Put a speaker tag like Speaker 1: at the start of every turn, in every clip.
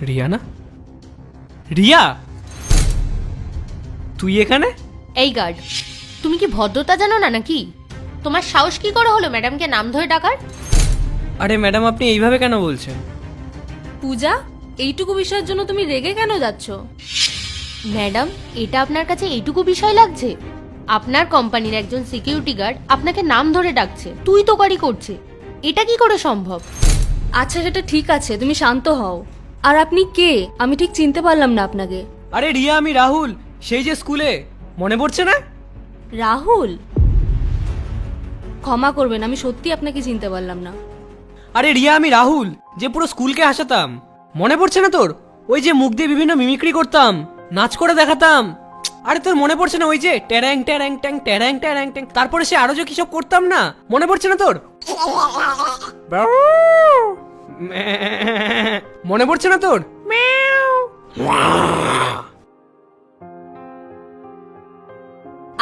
Speaker 1: রিয়া না? রিয়া, তুই এখানে?
Speaker 2: এই গার্ড, তুমি কি ভদ্রতা জানো না নাকি? তোমার সাহস কি করে হলো ম্যাডামকে নাম ধরে ডাকার?
Speaker 1: আরে ম্যাডাম, আপনি এইভাবে কেন বলছেন?
Speaker 3: পূজা, এইটুকু বিষয়ের জন্য তুমি রেগে কেন যাচ্ছ?
Speaker 2: ম্যাডাম, এটা আপনার কাছে এইটুকু বিষয় লাগছে? আপনার কোম্পানির একজন সিকিউরিটি গার্ড আপনাকে নাম ধরে ডাকছে, তুই তোকারি করছে, এটা কি করে সম্ভব?
Speaker 3: আচ্ছা, সেটা ঠিক আছে, তুমি শান্ত হও। আর আপনি কে? আমি ঠিক চিনতে পারলাম না আপনাকে।
Speaker 1: আরে রিয়া, আমি রাহুল, সেই যে স্কুলে, মনে পড়ছে না?
Speaker 3: রাহুল? ক্ষমা করবেন, আমি সত্যি আপনাকে চিনতে পারলাম না।
Speaker 1: আরে রিয়া, আমি রাহুল, যে পুরো স্কুলকে হাসাতাম, মনে পড়ছে না তোর? ওই যে মুখ দিয়ে বিভিন্ন মিমিক্রি করতাম, নাচ করে দেখাতাম। আরে তোর মনে পড়ছে না ওই যে ট্যারাং ট্যারাং ট্যাং ট্যারাং ট্যারাং ট্যাং, তারপরে সে আরো যে কি সব করতাম না, মনে পড়ছে না তোর? মনে পড়ছে না তোর?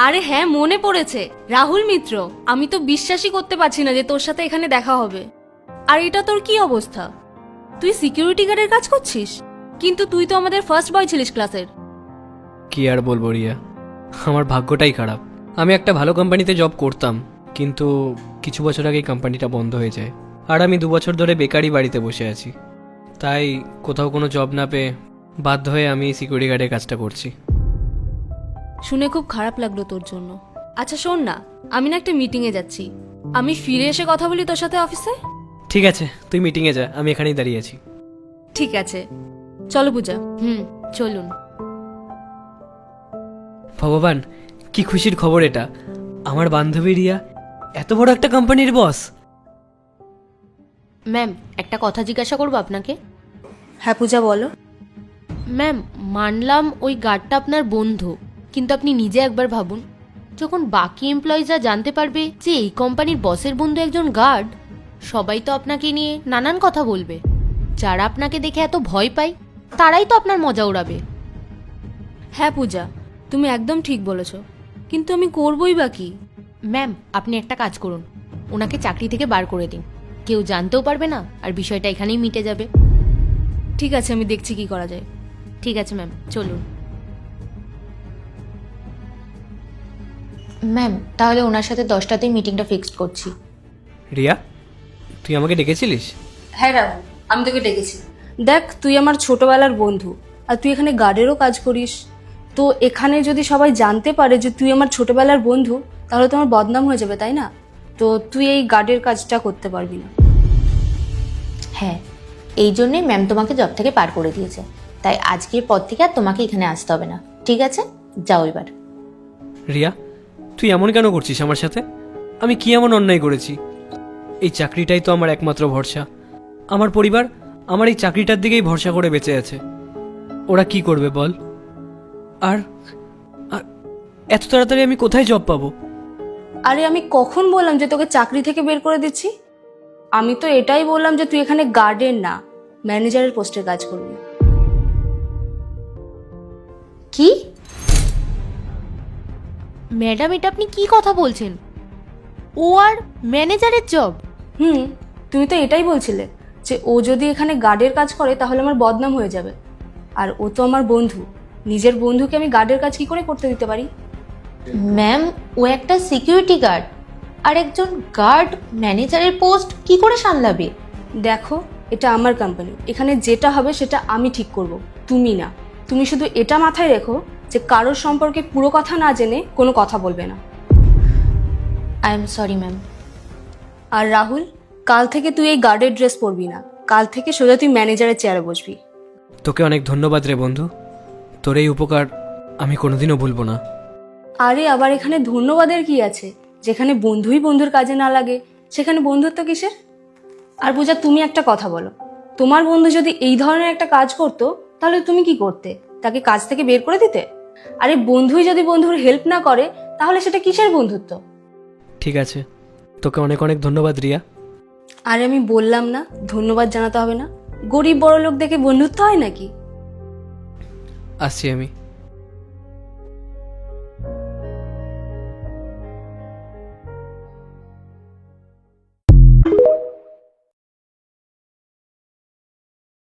Speaker 3: আরে হ্যাঁ, মনে পড়েছে। রাহুল মিত্র, আমি তো বিশ্বাসই করতে পারছি না যে তোর সাথে এখানে দেখা হবে। আর এটা তোর কি অবস্থা? তুই সিকিউরিটি গার্ডের কাজ করছিস? কিন্তু তুই তো আমাদের ফার্স্ট বয় ছিলিস ক্লাসের।
Speaker 1: কি আর বলবো রিয়া, আমার ভাগ্যটাই খারাপ। আমি একটা ভালো কোম্পানিতে জব করতাম, কিন্তু কিছু বছর আগে কোম্পানিটা বন্ধ হয়ে যায়। আর আমি 2 বছর ধরে বেকারি বাড়িতে বসে আছি। তাই কোথাও কোনো জব না পেয়ে বাধ্য হয়ে আমি সিকিউরিটি গার্ডের কাজটা করছি।
Speaker 3: শুনে খুব খারাপ লাগলো তোর জন্য। আচ্ছা শোন না, আমি না একটা মিটিংয়ে যাচ্ছি, আমি ফিরে এসে কথা বলি তোর সাথে অফিসে।
Speaker 1: ঠিক আছে, তুই মিটিংয়ে যা, আমি এখানেই দাঁড়িয়ে আছি।
Speaker 3: ঠিক আছে, চলো পূজা।
Speaker 2: চলুন।
Speaker 1: ভগবান, কি খুশির খবর এটা! আমার বান্ধবী রিয়া এত বড় একটা কোম্পানির বস।
Speaker 2: ম্যাম, একটা কথা জিজ্ঞাসা করবো আপনাকে?
Speaker 3: হ্যাঁ পূজা, বলো।
Speaker 2: ম্যাম, মানলাম ওই গার্ডটা আপনার বন্ধু, কিন্তু আপনি নিজে একবার ভাবুন, যখন বাকি এমপ্লয়িজরা জানতে পারবে যে এই কোম্পানির বসের বন্ধু একজন গার্ড, সবাই তো আপনাকে নিয়ে নানান কথা বলবে। যারা আপনাকে দেখে এত ভয় পায়, তারাই তো আপনার মজা উড়াবে।
Speaker 3: হ্যাঁ পূজা, তুমি একদম ঠিক বলেছো, কিন্তু আমি করবই বা কি?
Speaker 2: ম্যাম, আপনি একটা কাজ করুন, ওনাকে চাকরি থেকে বার করে দিন, কেউ জানতেও পারবে না, আর বিষয়টা এখানেই মিটে যাবে।
Speaker 3: ঠিক আছে, আমি দেখছি কি করা যায়।
Speaker 2: ঠিক আছে ম্যাম, চলুন। ম্যাম, তাহলে ওনার সাথে 10টাতেই মিটিংটা ফিক্সড করছি।
Speaker 1: রিয়া, তুই আমাকে ডেকেছিলিস?
Speaker 3: হ্যাঁ রাহুল, আমি তোকে ডেকেছি। দেখ, তুই আমার ছোটবেলার বন্ধু, আর তুই এখানে গার্ডেরও কাজ করিস। তো এখানে যদি সবাই জানতে পারে যে তুই আমার ছোটবেলার বন্ধু, তাহলে তো আমার বদনাম হয়ে যাবে, তাই না? তো তুই এই গার্ডের কাজটা করতে পারবি না।
Speaker 2: হ্যাঁ, এই জন্যই ম্যাম তোমাকে জব থেকে পার করে দিয়েছে, তাই আজকের পর থেকে আর তোমাকে এখানে আসতে হবে না, ঠিক আছে? যাও এবার।
Speaker 1: রিয়া, তুই এমন কেন করছিস আমার সাথে? আমি কি এমন অন্যায় করেছি? এই চাকরিটাই তো আমার একমাত্র ভরসা। আমার পরিবার আমার এই চাকরিটার দিকেই ভরসা করে বেঁচে আছে। ওরা কি করবে বল? আর আর এত তাড়াতাড়ি আমি কোথায় জব পাবো?
Speaker 3: আরে আমি কখন বললাম যে তোকে চাকরি থেকে বের করে দিচ্ছি? আমি তো এটাই বললাম যে তুই এখানে গার্ডের না, ম্যানেজারের পোস্টে কাজ করবি।
Speaker 2: কি? ম্যাডাম, এটা আপনি কি কথা বলছেন? ও আর ম্যানেজারের জব?
Speaker 3: তুমি তো এটাই বলছিলে যে ও যদি এখানে গার্ডের কাজ করে তাহলে আমার বদনাম হয়ে যাবে। আর ও তো আমার বন্ধু, নিজের বন্ধুকে আমি গার্ডের কাজ কি করে করতে দিতে পারি?
Speaker 2: ম্যাম, ও একটা সিকিউরিটি গার্ড, আর একজন গার্ড ম্যানেজারের পোস্ট কি করে সামলাবে?
Speaker 3: দেখো, এটা আমার কোম্পানি, এখানে যেটা হবে সেটা আমি ঠিক করব, তুমি না। তুমি শুধু এটা মাথায় রেখো যে কারোর সম্পর্কে পুরো কথা না জেনে কোনো কথা বলবে না।
Speaker 2: I am sorry ma'am.
Speaker 3: আর রাহুল, কাল থেকে তুই এই গার্ডের ড্রেস পরবি না, কাল থেকে সোজা তুই ম্যানেজারের চেয়ারে বসবি।
Speaker 1: তোকে অনেক ধন্যবাদ রে বন্ধু, তোর এই উপকার আমি কোনোদিনও ভুলবো না।
Speaker 3: আরে আবার এখানে ধন্যবাদের কি আছে? যেখানে বন্ধুই বন্ধুর কাজে না লাগে সেখানে বন্ধুত্ব কিসের? আর পূজা, তুমি একটা কথা বলো, তোমার বন্ধু যদি এই ধরনের একটা কাজ করতো তাহলে তুমি কি করতে? তাকে কাজ থেকে বের করে দিতে? আরে বন্ধুই যদি বন্ধুর হেল্প না করে তাহলে সেটা কিসের বন্ধুত্ব?
Speaker 1: ঠিক আছে, তোকে অনেক অনেক ধন্যবাদ রিয়া।
Speaker 3: আরে আমি বললাম না ধন্যবাদ জানাতে হবে না? গরিব বড় লোক দেখে বন্ধুত্ব হয় নাকি?
Speaker 1: আসছি আমি।